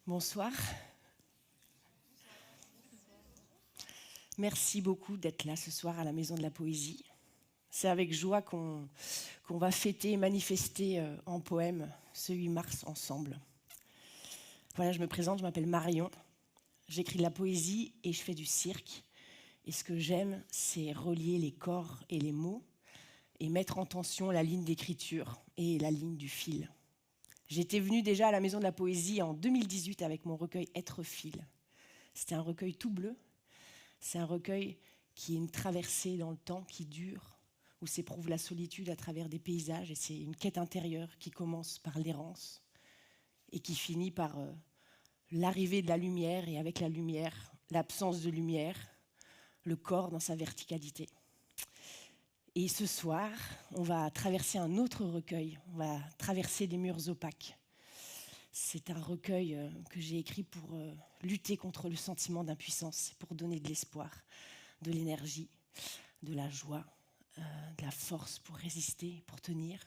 Bonsoir. Merci beaucoup d'être là ce soir à la Maison de la Poésie. C'est avec joie qu'on va fêter et manifester en poème ce 8 mars ensemble. Voilà, je me présente, je m'appelle Marion. J'écris de la poésie et je fais du cirque. Et ce que j'aime, c'est relier les corps et les mots et mettre en tension la ligne d'écriture et la ligne du fil. J'étais venue déjà à la Maison de la Poésie en 2018 avec mon recueil Être fil. C'était un recueil tout bleu. C'est un recueil qui est une traversée dans le temps qui dure, où s'éprouve la solitude à travers des paysages. Et c'est une quête intérieure qui commence par l'errance et qui finit par l'arrivée de la lumière et avec la lumière, l'absence de lumière, le corps dans sa verticalité. Et ce soir, on va traverser un autre recueil, on va traverser des murs opaques. C'est un recueil que j'ai écrit pour lutter contre le sentiment d'impuissance, pour donner de l'espoir, de l'énergie, de la joie, de la force pour résister, pour tenir.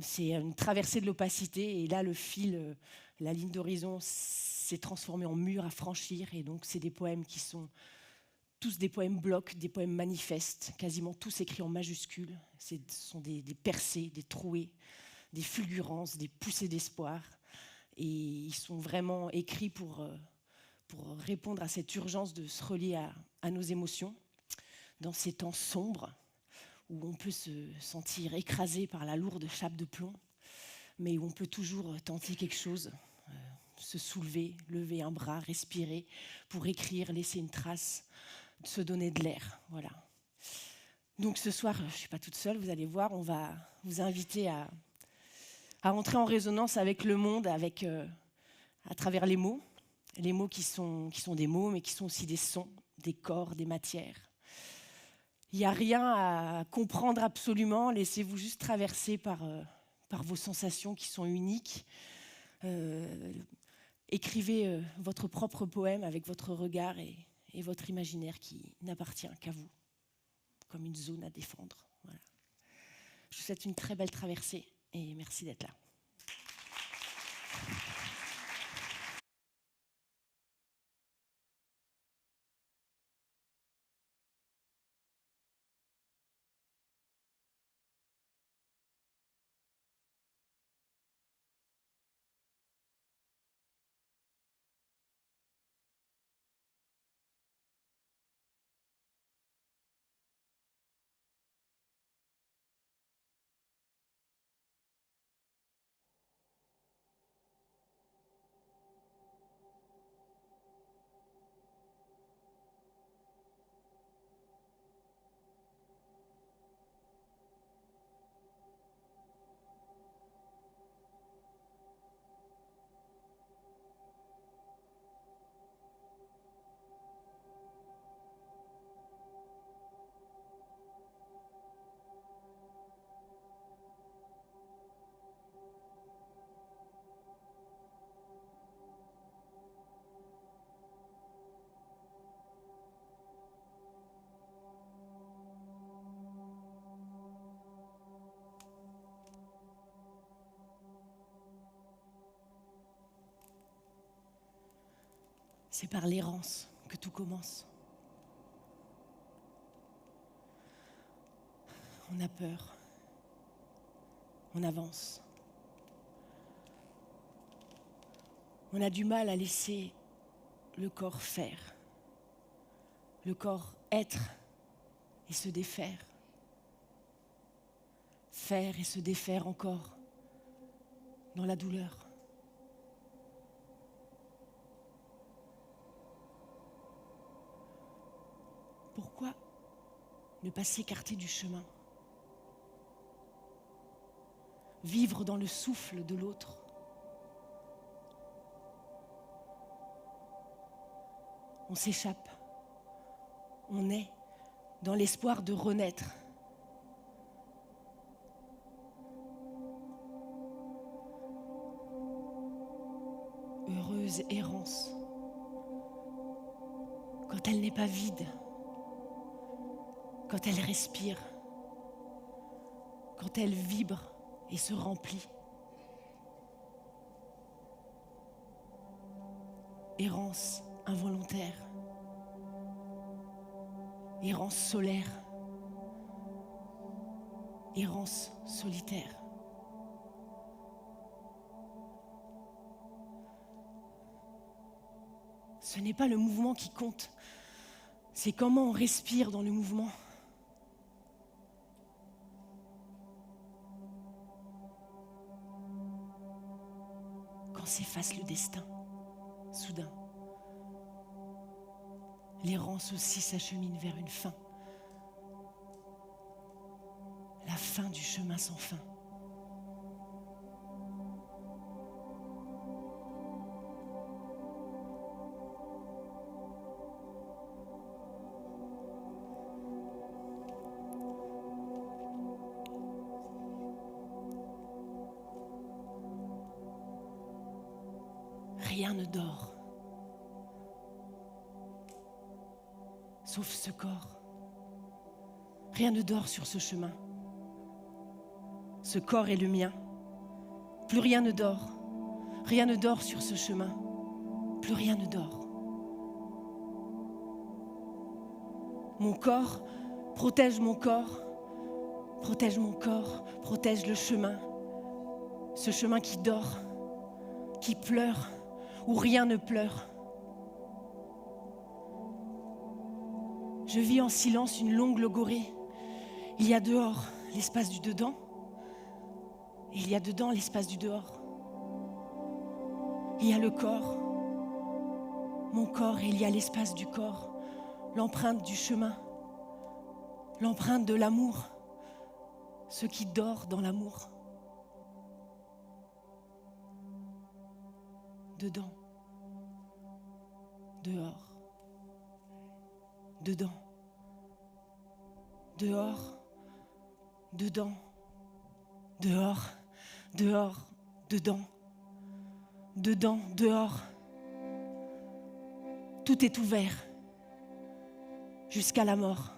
C'est une traversée de l'opacité et là, le fil, la ligne d'horizon s'est transformée en mur à franchir et donc c'est des poèmes qui sont tous des poèmes blocs, des poèmes manifestes, quasiment tous écrits en majuscules. Ce sont des percées, des trouées, des fulgurances, des poussées d'espoir. Et ils sont vraiment écrits pour répondre à cette urgence de se relier à nos émotions dans ces temps sombres où on peut se sentir écrasé par la lourde chape de plomb, mais où on peut toujours tenter quelque chose, se soulever, lever un bras, respirer pour écrire, laisser une trace, se donner de l'air, voilà. Donc ce soir, je ne suis pas toute seule, vous allez voir, on va vous inviter à entrer en résonance avec le monde, à travers les mots qui sont des mots, mais qui sont aussi des sons, des corps, des matières. Il n'y a rien à comprendre absolument, laissez-vous juste traverser par vos sensations qui sont uniques. Écrivez votre propre poème avec votre regard et votre imaginaire qui n'appartient qu'à vous, comme une zone à défendre. Voilà. Je vous souhaite une très belle traversée et merci d'être là. C'est par l'errance que tout commence. On a peur. On avance. On a du mal à laisser le corps faire. Le corps être et se défaire. Faire et se défaire encore dans la douleur. Pourquoi ne pas s'écarter du chemin? Vivre dans le souffle de l'autre. On s'échappe. On est dans l'espoir de renaître. Heureuse errance, quand elle n'est pas vide, quand elle respire, quand elle vibre et se remplit. errance involontaire, errance solaire, errance solitaire. Ce n'est pas le mouvement qui compte, c'est comment on respire dans le mouvement. Quand s'efface le destin, soudain, l'errance aussi s'achemine vers une fin. La fin du chemin sans fin. Rien ne dort, sauf ce corps. Rien ne dort sur ce chemin. Ce corps est le mien. Plus rien ne dort. Rien ne dort sur ce chemin. Plus rien ne dort. Mon corps protège mon corps, protège mon corps, protège le chemin. Ce chemin qui dort, qui pleure, où rien ne pleure. Je vis en silence une longue logorée. Il y a dehors l'espace du dedans, et il y a dedans l'espace du dehors. Il y a le corps, mon corps, et il y a l'espace du corps, l'empreinte du chemin, l'empreinte de l'amour, ce qui dort dans l'amour. Dedans, dehors, dedans, dehors, dedans, dehors, dehors, dedans, dedans, dehors. Tout est ouvert jusqu'à la mort.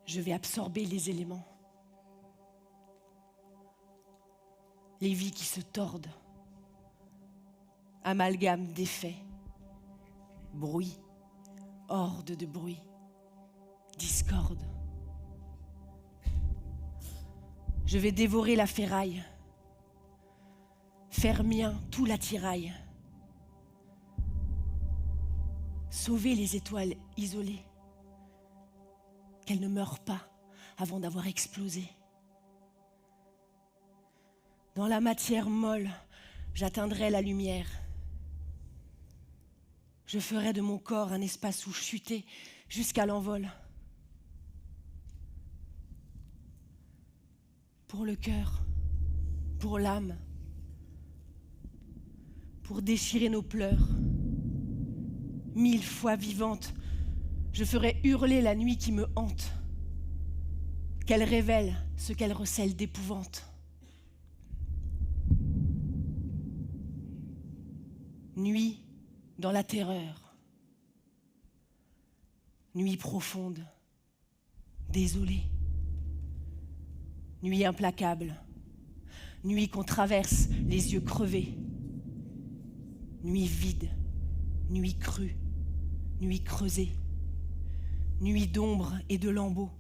Je vais absorber les éléments. Les vies qui se tordent. Amalgame d'effets. Bruit. Horde de bruit. Discorde. Je vais dévorer la ferraille. Faire mien tout l'attirail. Sauver les étoiles isolées. Qu'elles ne meurent pas avant d'avoir explosé. Dans la matière molle, j'atteindrai la lumière. Je ferai de mon corps un espace où chuter jusqu'à l'envol. Pour le cœur, pour l'âme, pour déchirer nos pleurs. 1000 fois vivante, je ferai hurler la nuit qui me hante, qu'elle révèle ce qu'elle recèle d'épouvante. Nuit dans la terreur, nuit profonde, désolée, nuit implacable, nuit qu'on traverse les yeux crevés, nuit vide, nuit crue, nuit creusée, nuit d'ombre et de lambeaux,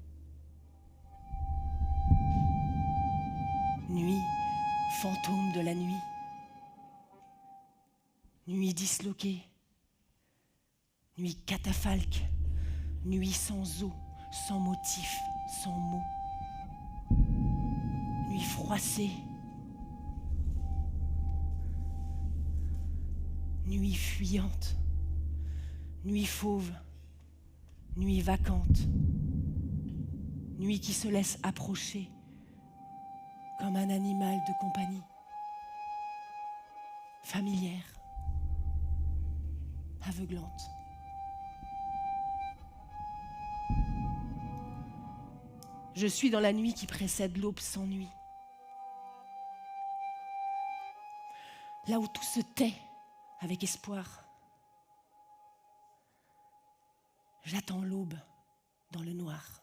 nuit fantôme de la nuit, nuit disloquée, nuit catafalque, nuit sans eau, sans motif, sans mots, nuit froissée, nuit fuyante, nuit fauve, nuit vacante, nuit qui se laisse approcher comme un animal de compagnie, familière, aveuglante. Je suis dans la nuit qui précède l'aube sans nuit. Là où tout se tait avec espoir. J'attends l'aube dans le noir.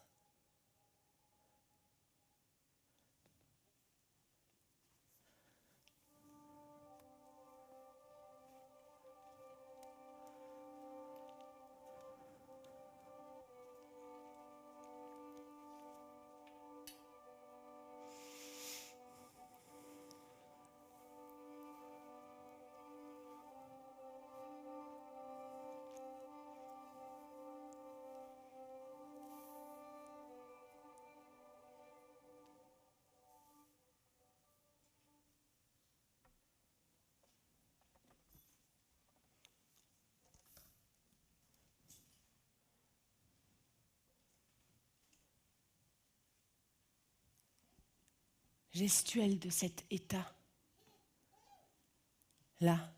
Gestuelle de cet état, là,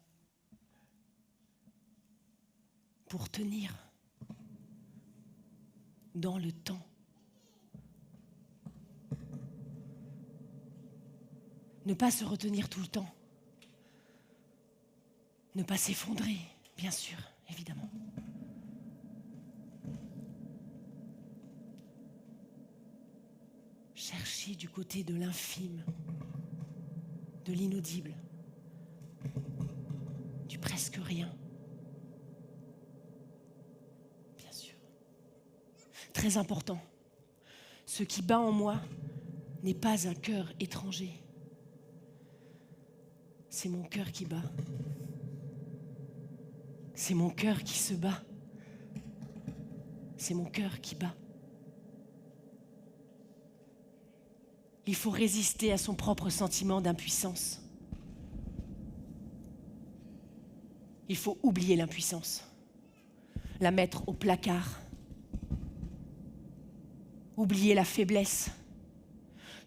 pour tenir dans le temps. Ne pas se retenir tout le temps. Ne pas s'effondrer, bien sûr, évidemment. Chercher du côté de l'infime, de l'inaudible, du presque rien. Bien sûr. Très important, ce qui bat en moi n'est pas un cœur étranger. C'est mon cœur qui bat. C'est mon cœur qui se bat. C'est mon cœur qui bat. Il faut résister à son propre sentiment d'impuissance. Il faut oublier l'impuissance, la mettre au placard, oublier la faiblesse,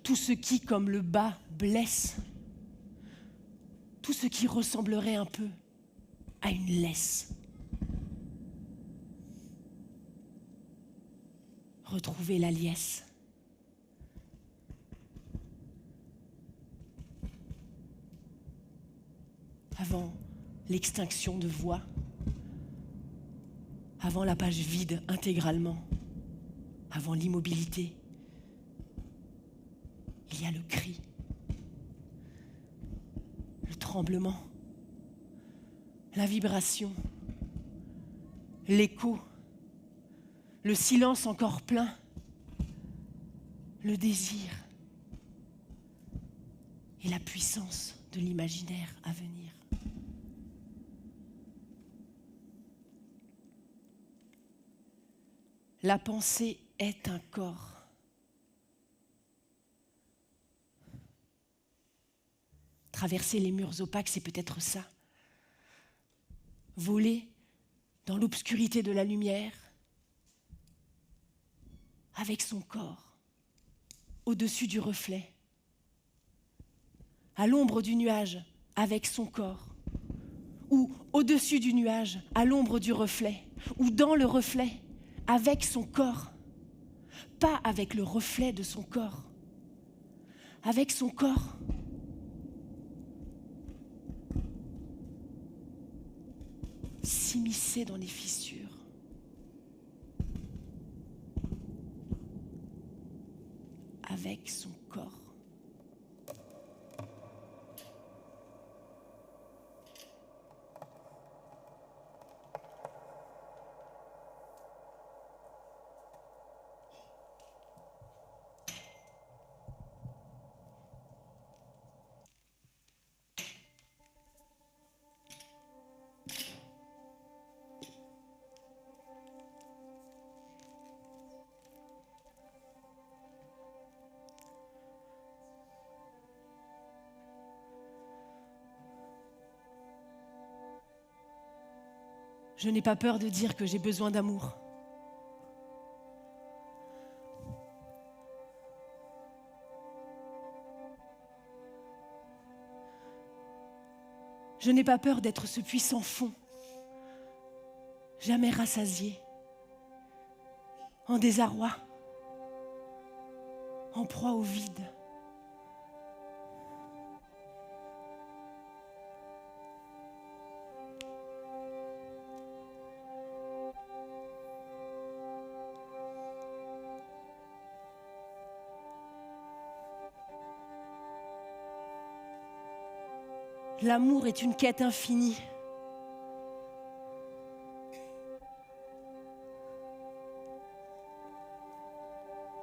tout ce qui, comme le bas, blesse, tout ce qui ressemblerait un peu à une laisse. Retrouver la liesse. Avant l'extinction de voix, avant la page vide intégralement, Avant l'immobilité, il y a le cri, le tremblement, la vibration, l'écho, le silence encore plein, le désir et la puissance de l'imaginaire à venir. La pensée est un corps. Traverser les murs opaques, c'est peut-être ça. Voler dans l'obscurité de la lumière avec son corps, au-dessus du reflet, à l'ombre du nuage avec son corps, ou au-dessus du nuage, à l'ombre du reflet, ou dans le reflet, avec son corps, pas avec le reflet de son corps, avec son corps. S'immiscer dans les fissures. Avec son corps. Je n'ai pas peur de dire que j'ai besoin d'amour. Je n'ai pas peur d'être ce puissant fond, jamais rassasié, en désarroi, en proie au vide. L'amour est une quête infinie.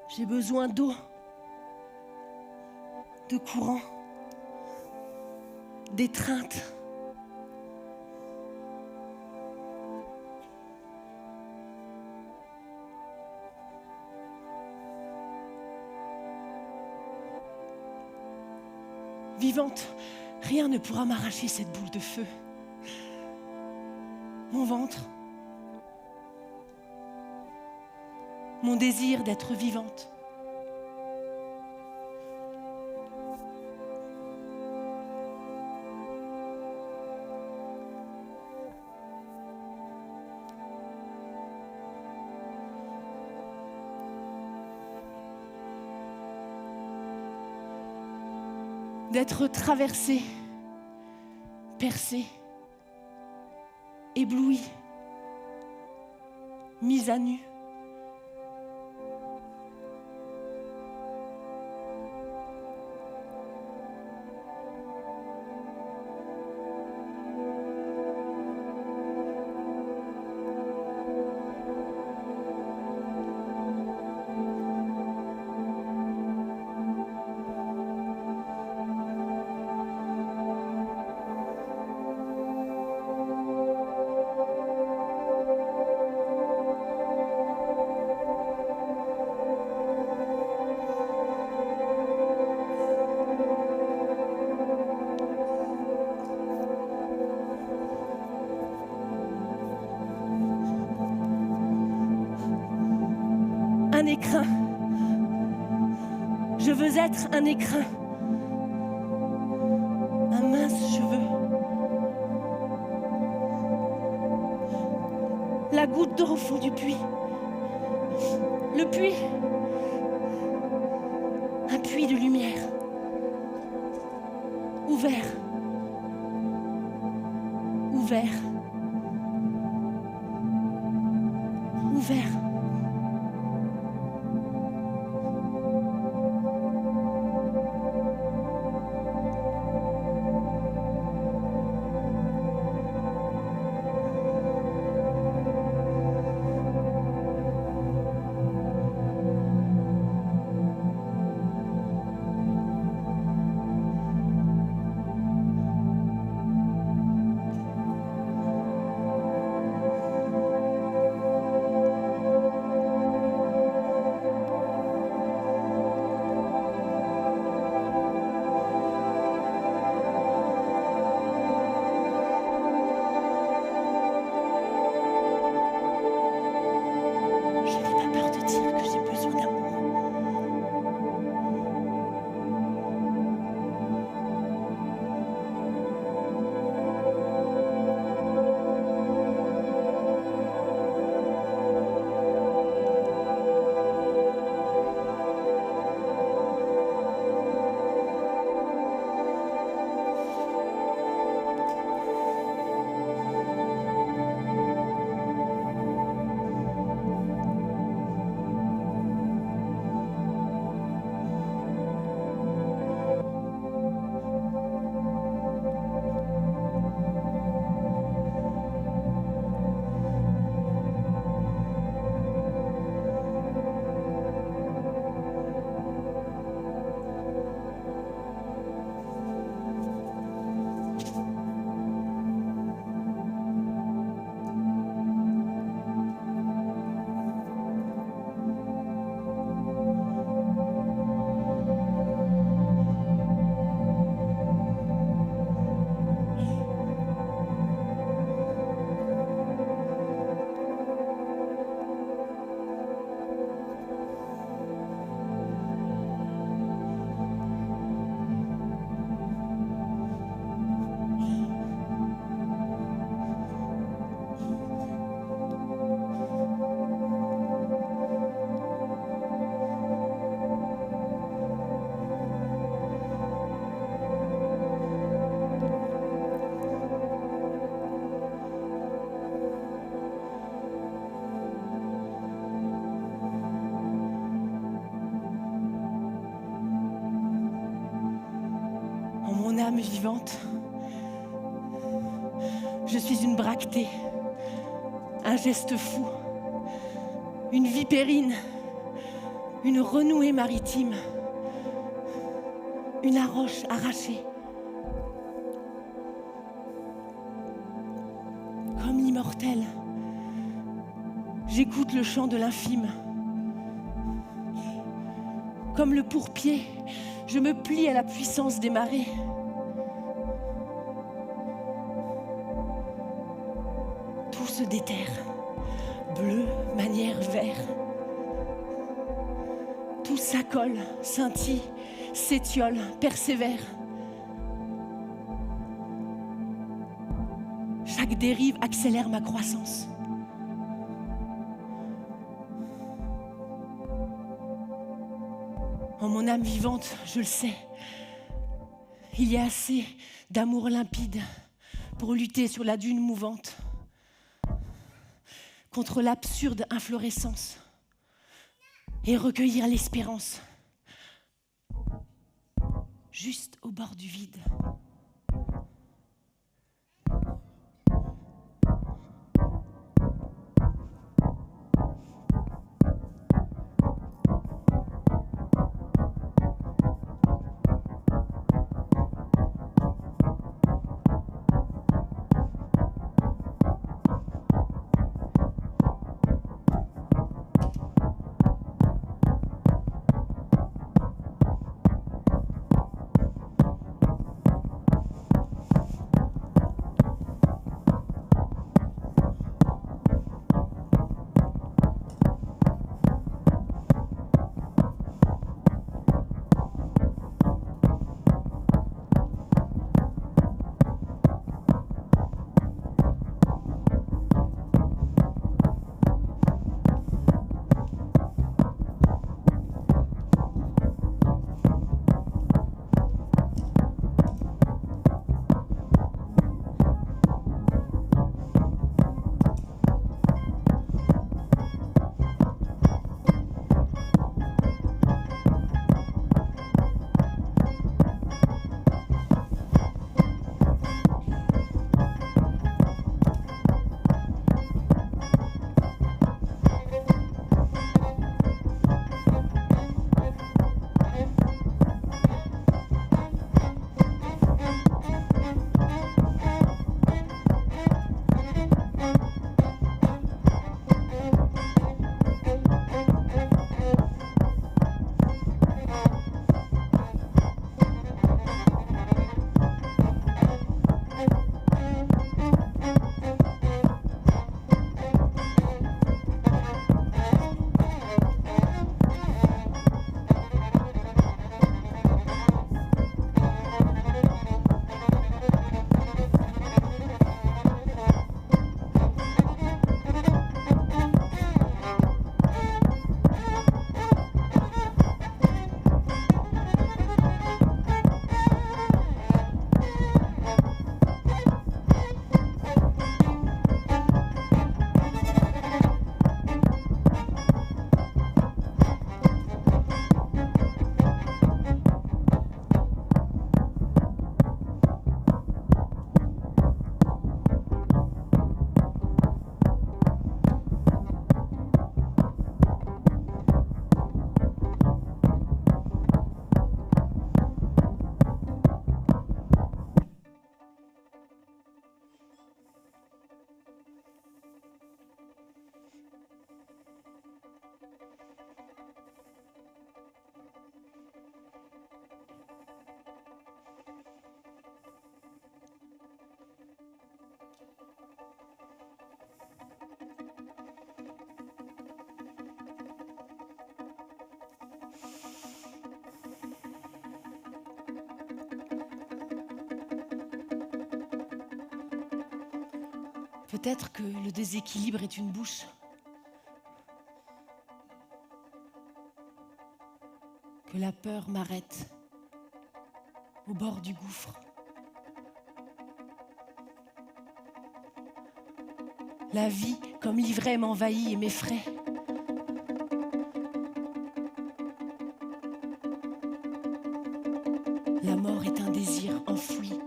J'ai besoin d'eau, de courant, d'étreinte. Vivante, rien ne pourra m'arracher cette boule de feu. Mon ventre, mon désir d'être vivante. D'être traversée, percée, éblouie, mise à nu. Un écrin. Je veux être un écrin. Un mince cheveu. La goutte d'eau au fond du puits. Le puits. Un puits de lumière. Ouvert. Ouvert. Ouvert. vivante. Je suis une bractée, un geste fou, une vipérine, une renouée maritime, une arroche arrachée. Comme l'immortel, j'écoute le chant de l'infime. Comme le pourpier, je me plie à la puissance des marées. Tout se déterre, bleu, manière, vert. Tout s'accole, scintille, s'étiole, persévère. Chaque dérive accélère ma croissance. En mon âme vivante, je le sais, il y a assez d'amour limpide pour lutter sur la dune mouvante contre l'absurde inflorescence et recueillir l'espérance juste au bord du vide. Peut-être que le déséquilibre est une bouche. Que la peur m'arrête au bord du gouffre. La vie, comme l'ivraie, m'envahit et m'effraie. La mort est un désir enfoui.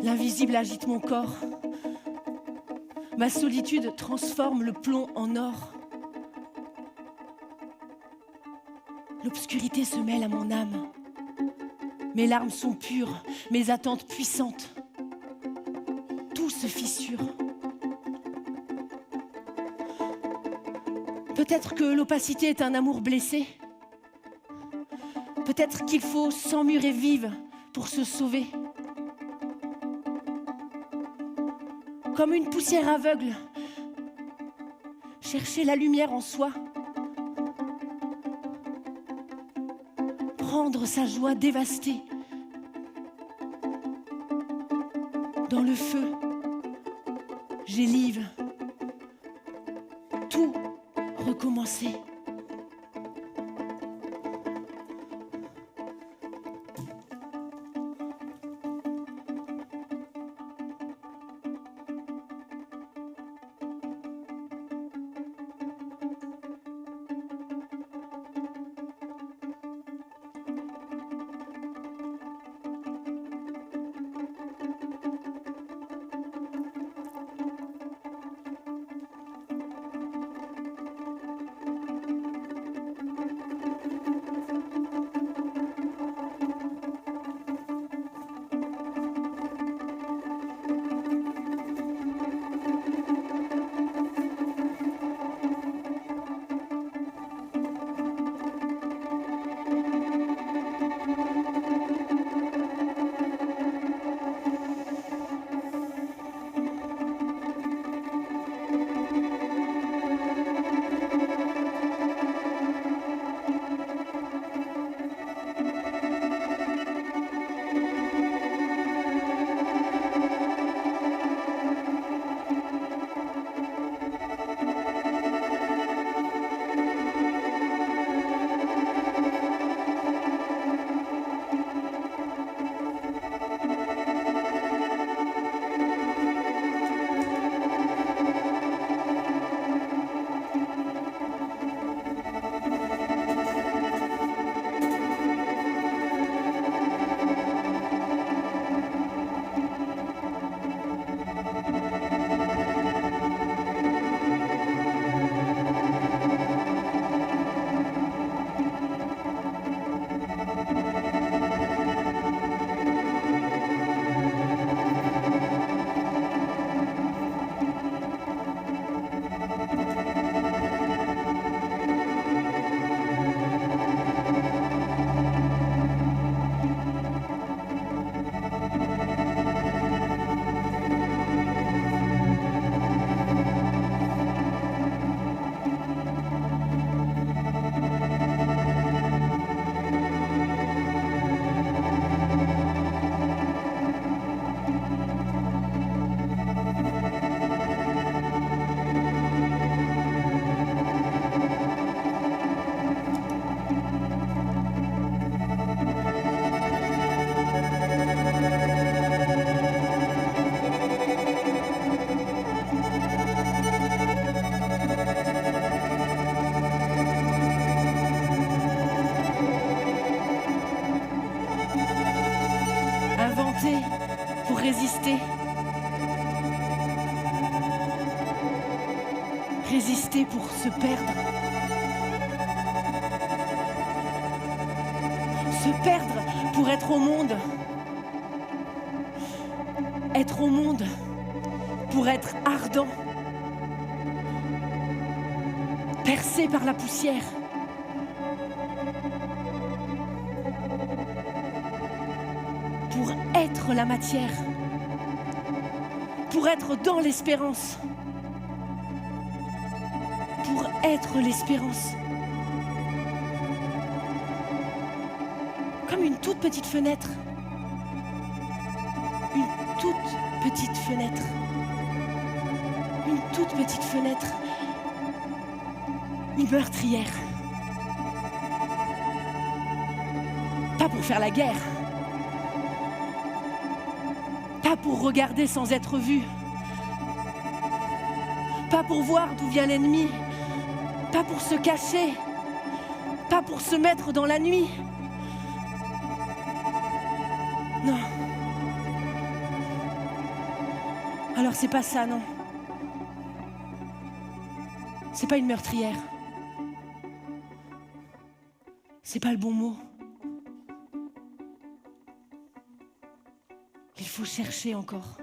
L'invisible agite mon corps. Ma solitude transforme le plomb en or. L'obscurité se mêle à mon âme. Mes larmes sont pures, mes attentes puissantes. Tout se fissure. Peut-être que l'opacité est un amour blessé. Peut-être qu'il faut s'emmurer vive pour se sauver. Comme une poussière aveugle, chercher la lumière en soi. Prendre sa joie dévastée. Dans le feu, j'élive. Tout recommencer. Pour résister. Résister pour se perdre. Se perdre pour être au monde. Être au monde pour être ardent. Percé par la poussière. Pour être la matière, pour être dans l'espérance, pour être l'espérance. Comme une toute petite fenêtre, une toute petite fenêtre, une toute petite fenêtre, une meurtrière. Pas pour faire la guerre. Pas pour regarder sans être vu. Pas pour voir d'où vient l'ennemi. Pas pour se cacher. Pas pour se mettre dans la nuit. Non. Alors c'est pas ça, non. C'est pas une meurtrière. C'est pas le bon mot. Il faut chercher encore.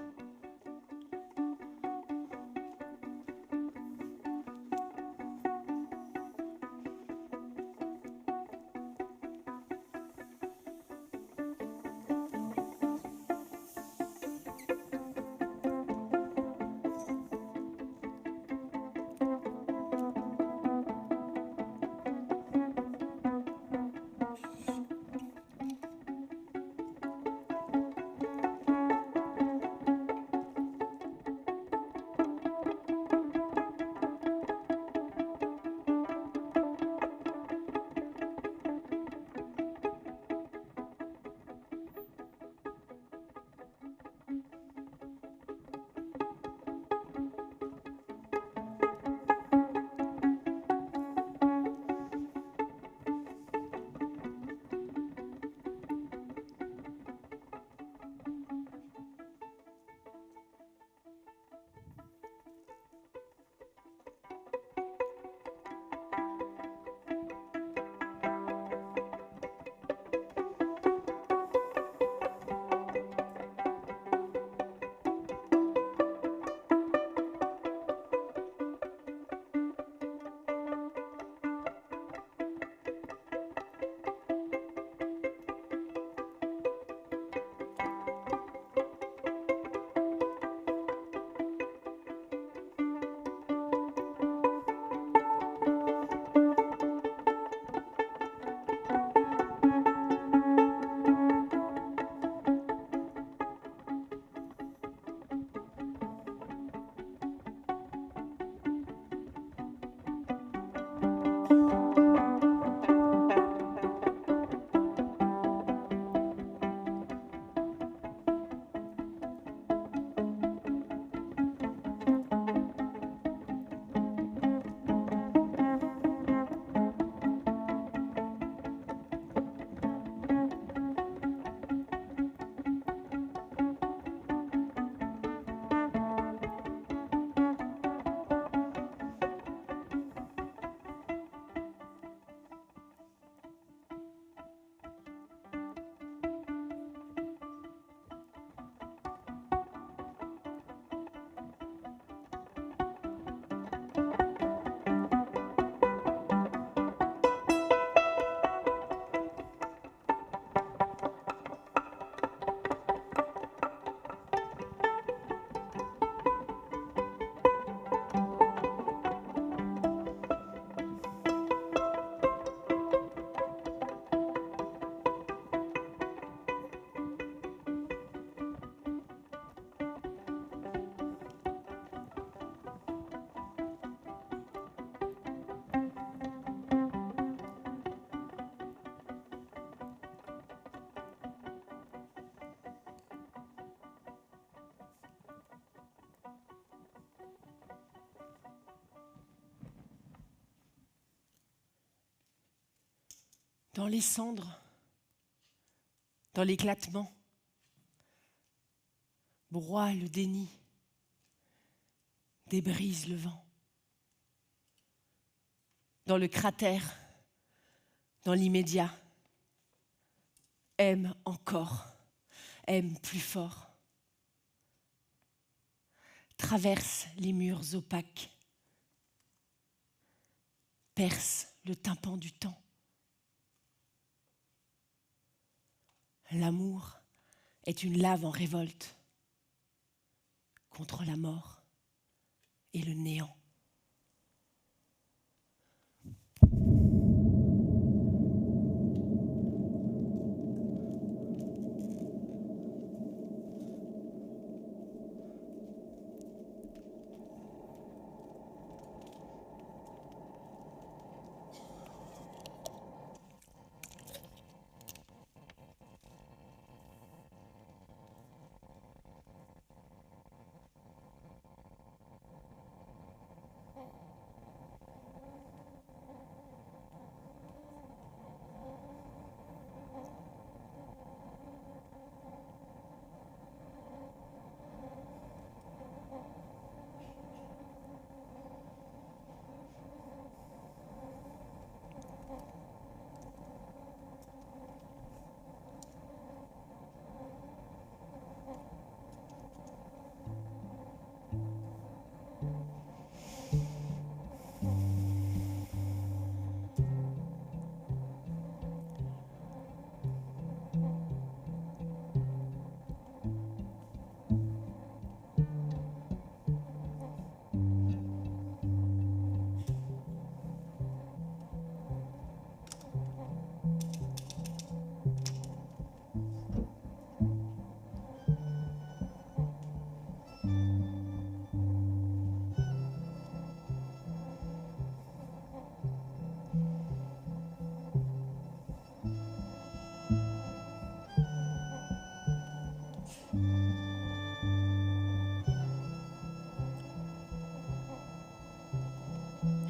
Dans les cendres, dans l'éclatement, broie le déni, débrise le vent. Dans le cratère, dans l'immédiat, aime encore, aime plus fort. Traverse les murs opaques, perce le tympan du temps. L'amour est une lave en révolte contre la mort et le néant.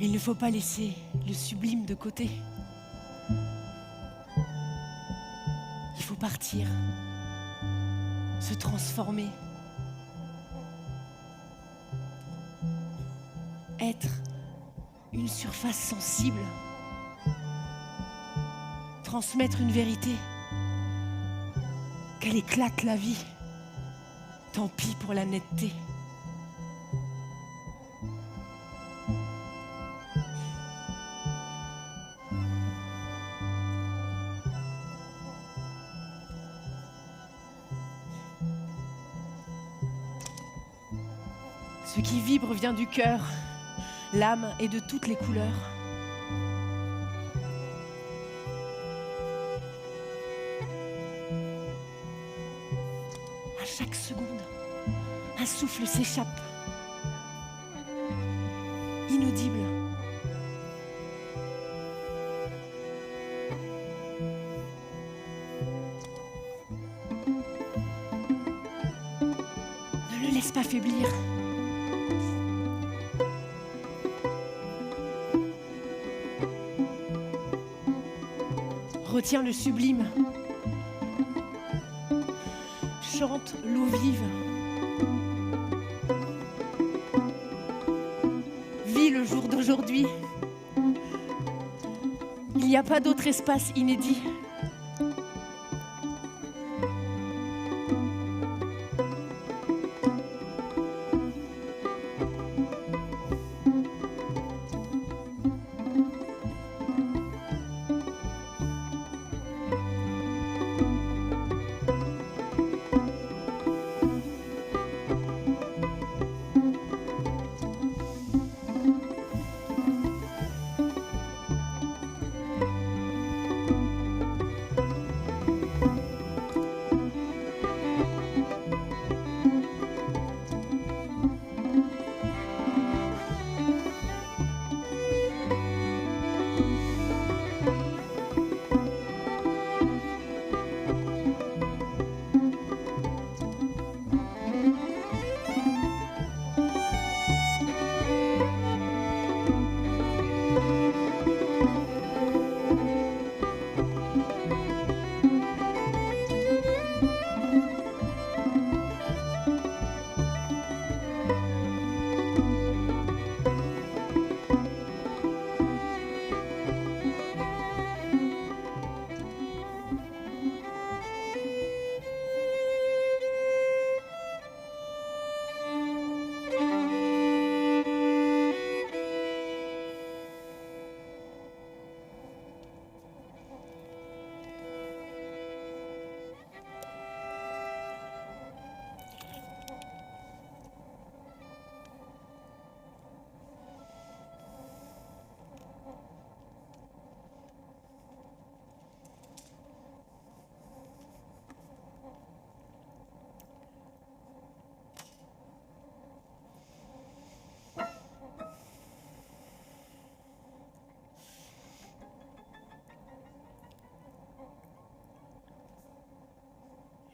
Il ne faut pas laisser le sublime de côté. Il faut partir, se transformer, être une surface sensible, transmettre une vérité, qu'elle éclate la vie. Tant pis pour la netteté. Ce qui vibre vient du cœur. L'âme est de toutes les couleurs. À chaque seconde, un souffle s'échappe, inaudible. Ne le laisse pas faiblir. Retiens le sublime. Chante l'eau vive. Vis le jour d'aujourd'hui. Il n'y a pas d'autre espace inédit.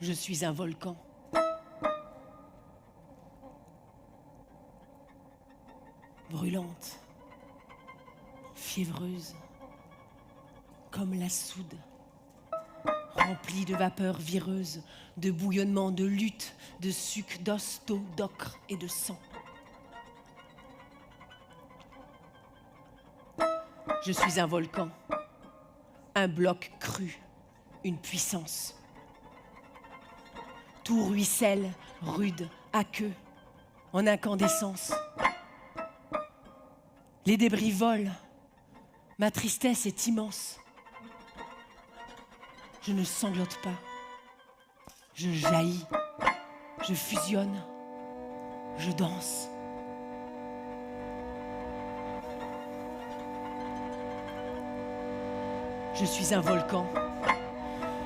Je suis un volcan. Brûlante, fiévreuse, comme la soude, remplie de vapeurs vireuses, de bouillonnement, de lutte, de suc, d'os, d'eau, d'ocre et de sang. Je suis un volcan, un bloc cru, une puissance. Tout ruisselle, rude, aqueux, en incandescence. Les débris volent, ma tristesse est immense. Je ne sanglote pas, je jaillis, je fusionne, je danse. Je suis un volcan,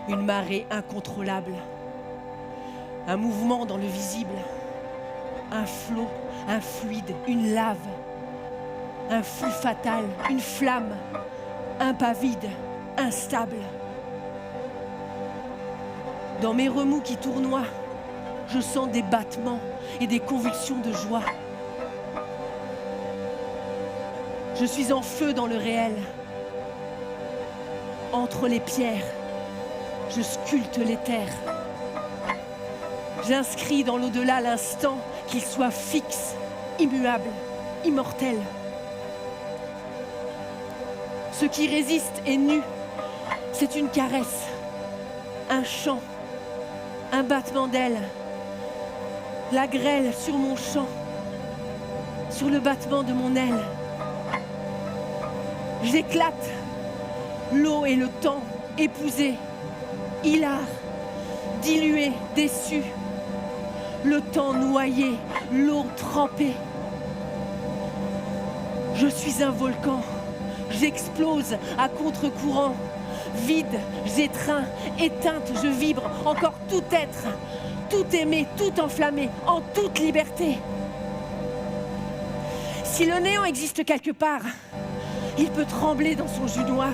une marée incontrôlable, un mouvement dans le visible, un flot, un fluide, une lave, un flux fatal, une flamme, un pas vide, instable. Dans mes remous qui tournoient, je sens des battements et des convulsions de joie. Je suis en feu dans le réel. Entre les pierres, je sculpte les terres. J'inscris dans l'au-delà l'instant, qu'il soit fixe, immuable, immortel. Ce qui résiste est nu. C'est une caresse, un chant, un battement d'ailes. La grêle sur mon champ, sur le battement de mon aile. J'éclate, l'eau et le temps épousés, hilar, dilué, déçu. Le temps noyé, l'eau trempée. Je suis un volcan, j'explose à contre-courant. Vide, j'étreins, éteinte, je vibre, encore tout être, tout aimer, tout enflammé, en toute liberté. Si le néant existe quelque part, il peut trembler dans son jus noir.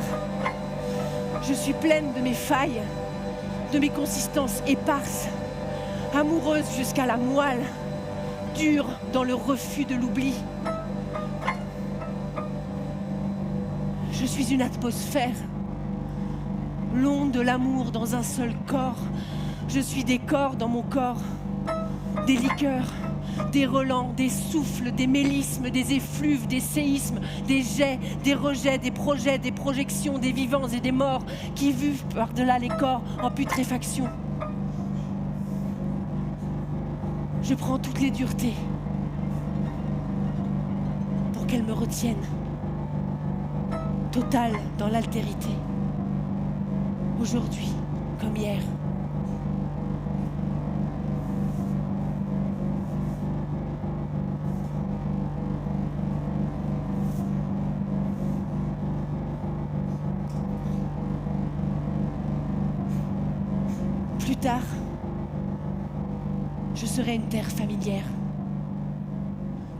Je suis pleine de mes failles, de mes consistances éparses, amoureuse jusqu'à la moelle, dure dans le refus de l'oubli. Je suis une atmosphère, l'onde de l'amour dans un seul corps. Je suis des corps dans mon corps, des liqueurs, des relents, des souffles, des mélismes, des effluves, des séismes, des jets, des rejets, des projets, des projections, des vivants et des morts qui vivent par-delà les corps en putréfaction. Je prends toutes les duretés pour qu'elles me retiennent, totale dans l'altérité, aujourd'hui comme hier. Plus tard, je serai une terre familière.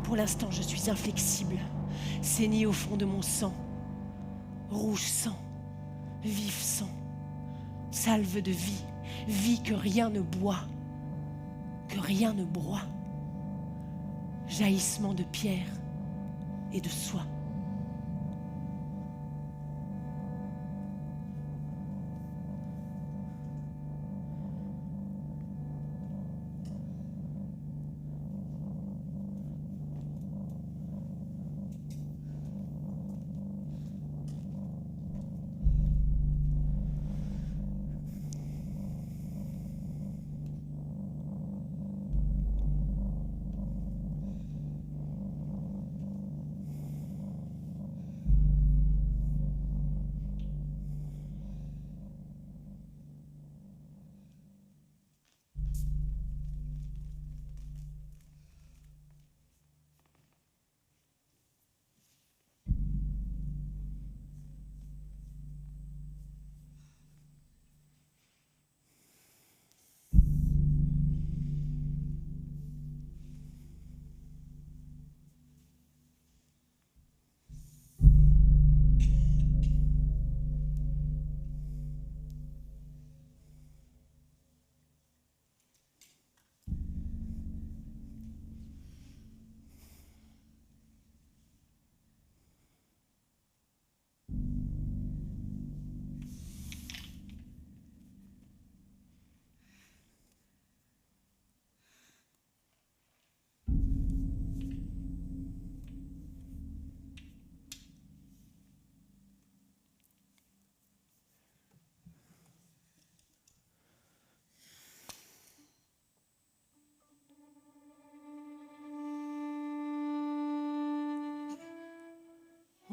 Pour l'instant, je suis inflexible, saignée au fond de mon sang. Rouge sang, vif sang, salve de vie, vie que rien ne boit, que rien ne broie. Jaillissement de pierre et de soie.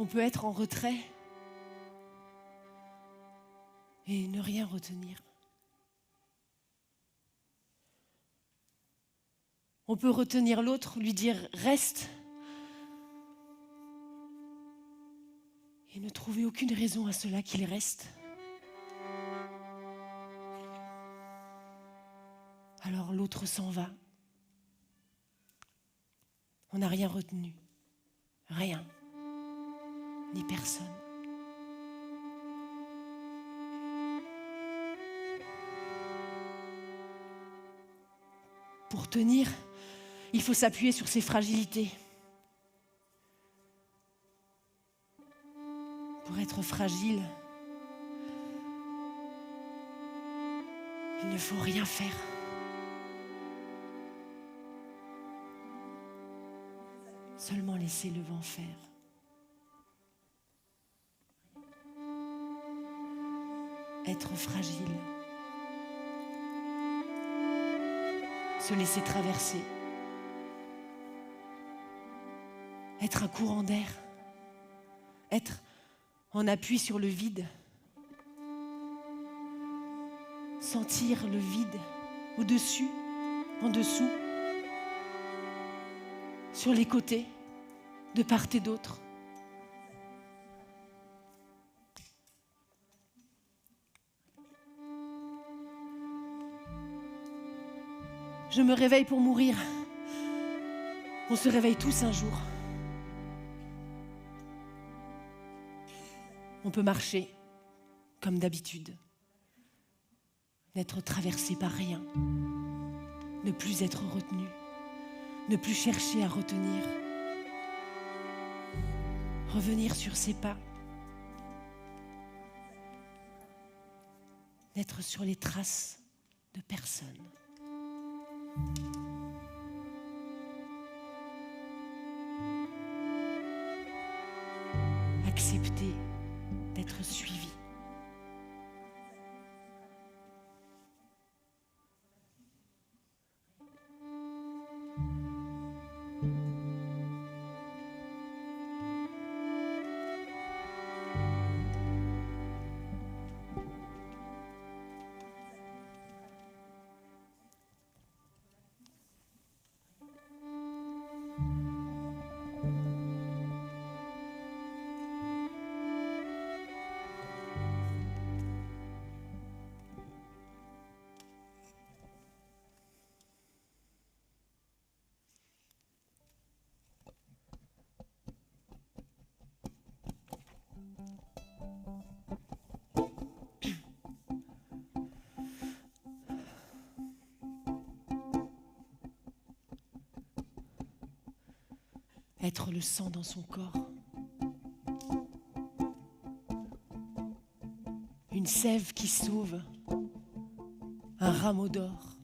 On peut être en retrait et ne rien retenir. On peut retenir l'autre, lui dire « reste » et ne trouver aucune raison à cela qu'il reste. Alors l'autre s'en va. On n'a rien retenu, rien. Ni personne. Pour tenir, il faut s'appuyer sur ses fragilités. être fragile. Il ne faut rien faire. Seulement laisser le vent faire. Être fragile. Se laisser traverser. Être un courant d'air. Être en appui sur le vide. Sentir le vide au-dessus, en dessous, sur les côtés, de part et d'autre. Je me réveille pour mourir. On se réveille tous un jour. On peut marcher comme d'habitude, n'être traversé par rien, ne plus être retenu, ne plus chercher à retenir, revenir sur ses pas, n'être sur les traces de personne. Accepter d'être suivi. Être le sang dans son corps. Une sève qui sauve, un rameau d'or.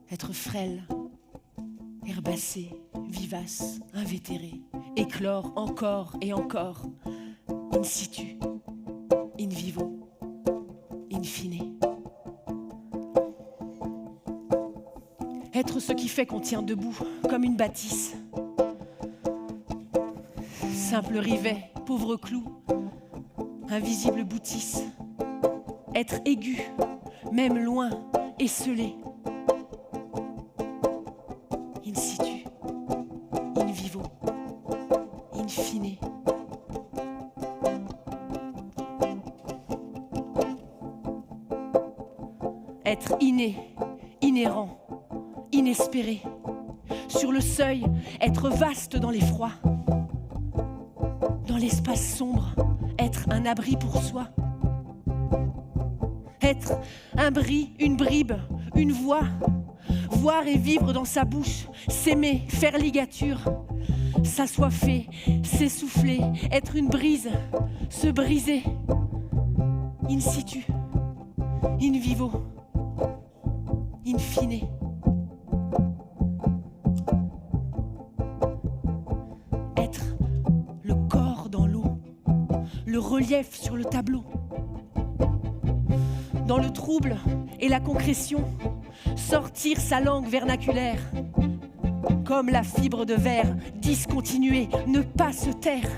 Être frêle, herbacé, vivace, invétéré, éclore encore et encore, in situ, in vivo, in fine. Être ce qui fait qu'on tient debout, comme une bâtisse. Simple rivet, pauvre clou, invisible boutisse. Être aigu, même loin, esselé. In situ, in vivo, in fine. Être inné, inhérent, inespéré. Sur le seuil, être vaste dans l'effroi. Dans l'espace sombre, être un abri pour soi. Être un bris, une bribe, une voix. Voir et vivre dans sa bouche, s'aimer, faire ligature. S'assoiffer, s'essouffler, être une brise, se briser. In situ, in vivo, in fine. Le relief sur le tableau. Dans le trouble et la concrétion, sortir sa langue vernaculaire. Comme la fibre de verre, discontinuer, ne pas se taire.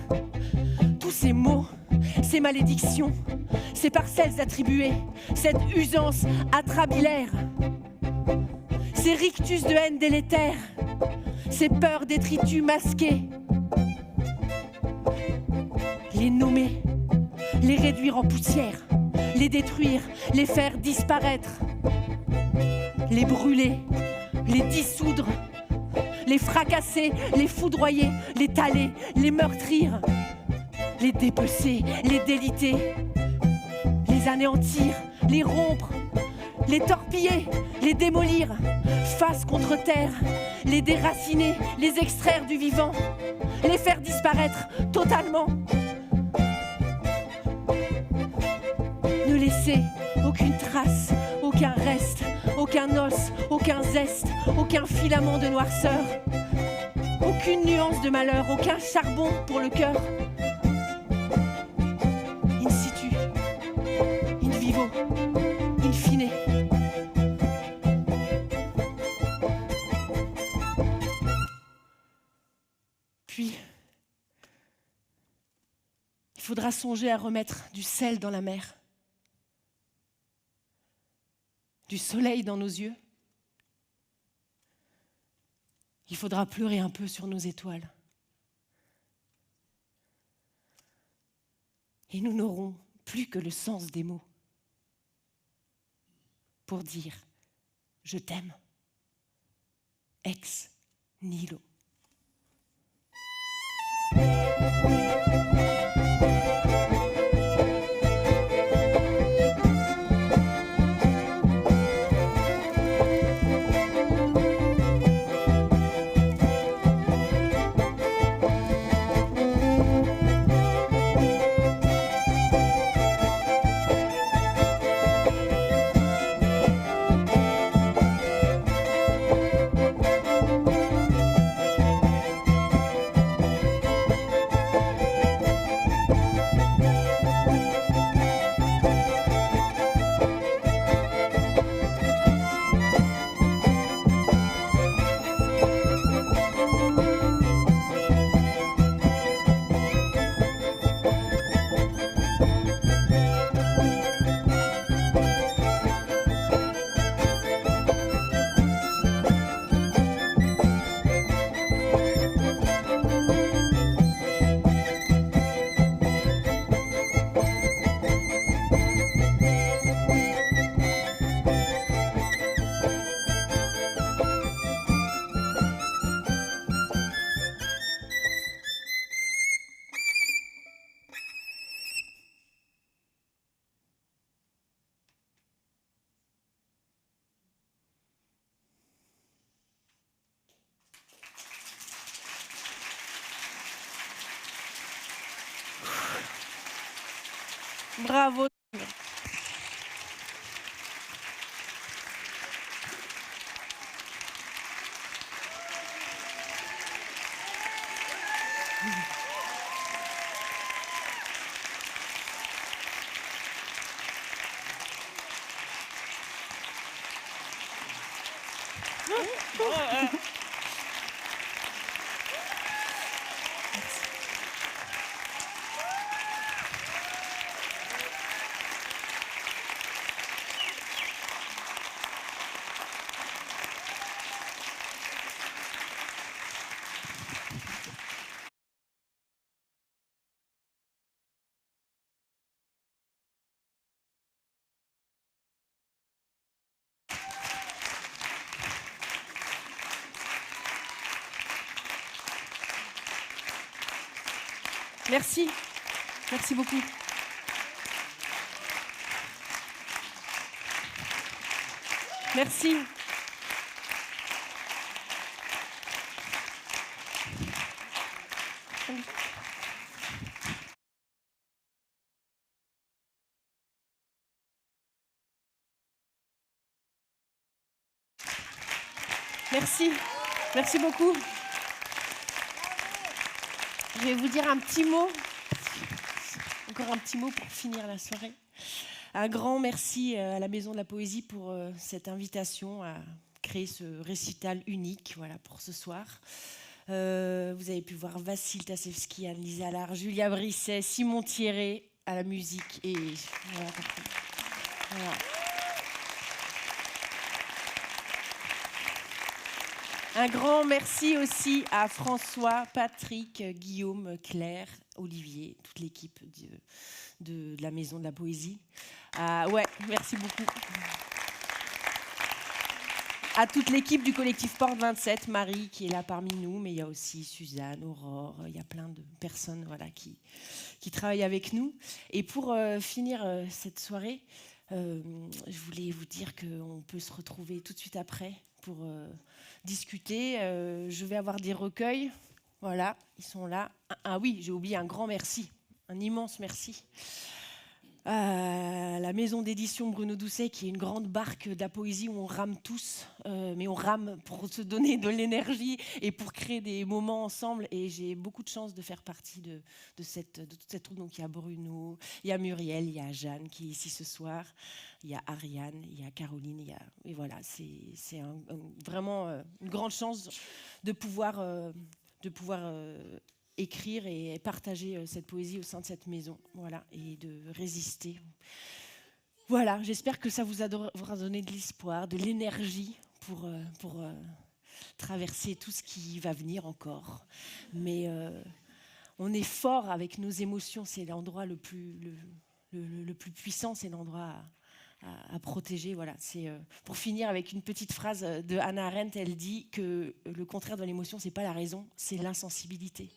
Tous ces mots, ces malédictions, ces parcelles attribuées, cette usance atrabilaire, ces rictus de haine délétère, ces peurs détritus masqués. Les nommer, les réduire en poussière, les détruire, les faire disparaître, les brûler, les dissoudre, les fracasser, les foudroyer, les taler, les meurtrir, les dépecer, les déliter, les anéantir, les rompre, les torpiller, les démolir, face contre terre, les déraciner, les extraire du vivant, les faire disparaître totalement. Ne laisser aucune trace, aucun reste, aucun os, aucun zeste, aucun filament de noirceur, aucune nuance de malheur, aucun charbon pour le cœur. In situ, in vivo, in fine. Puis, il faudra songer à remettre du sel dans la mer, du soleil dans nos yeux. Il faudra pleurer un peu sur nos étoiles. Et nous n'aurons plus que le sens des mots pour dire « je t'aime » ex nihilo. Bravo. Merci. Merci beaucoup. Merci. Merci. Merci beaucoup. Je vais vous dire un petit mot, encore un petit mot pour finir la soirée. Un grand merci à la Maison de la Poésie pour cette invitation à créer ce récital unique, voilà, pour ce soir. Vous avez pu voir Vassil Tassevski, Anne-Lise Allard, Julia Brisset, Simon Thierry à la musique et voilà. Voilà. Un grand merci aussi à François, Patrick, Guillaume, Claire, Olivier, toute l'équipe de la Maison de la Poésie. Ouais, merci beaucoup. À toute l'équipe du collectif Porte 27, Marie qui est là parmi nous, mais il y a aussi Suzanne, Aurore, il y a plein de personnes voilà, qui travaillent avec nous. Et pour finir cette soirée, Je voulais vous dire qu'on peut se retrouver tout de suite après pour discuter. Je vais avoir des recueils. Voilà, ils sont là. Ah oui, j'ai oublié un grand merci, un immense merci à la maison d'édition Bruno Doucet, qui est une grande barque de la poésie où on rame tous, mais on rame pour se donner de l'énergie et pour créer des moments ensemble. Et j'ai beaucoup de chance de faire partie de toute cette troupe. Donc il y a Bruno, il y a Muriel, il y a Jeanne qui est ici ce soir, il y a Ariane, il y a Caroline, et voilà, c'est vraiment une grande chance de pouvoir écrire et partager cette poésie au sein de cette maison, voilà, et de résister. Voilà, j'espère que ça vous aura donné de l'espoir, de l'énergie pour traverser tout ce qui va venir encore. Mais on est fort avec nos émotions, c'est l'endroit le plus puissant, c'est l'endroit à protéger. Voilà. C'est, pour finir avec une petite phrase de Hannah Arendt, elle dit que le contraire de l'émotion, c'est pas la raison, c'est l'insensibilité.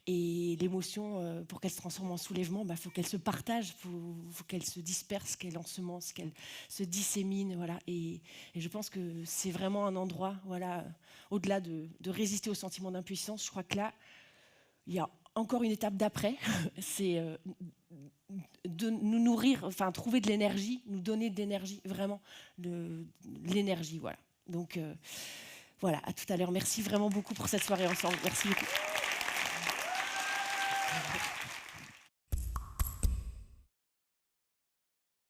Et l'émotion, pour qu'elle se transforme en soulèvement, faut qu'elle se partage, faut qu'elle se disperse, qu'elle ensemence, qu'elle se dissémine. Voilà. Et je pense que c'est vraiment un endroit, voilà, au-delà de résister au sentiment d'impuissance, je crois que là, il y a encore une étape d'après, c'est de nous nourrir, enfin trouver de l'énergie, nous donner de l'énergie, vraiment de l'énergie, voilà. Donc voilà, à tout à l'heure. Merci vraiment beaucoup pour cette soirée ensemble. Merci beaucoup.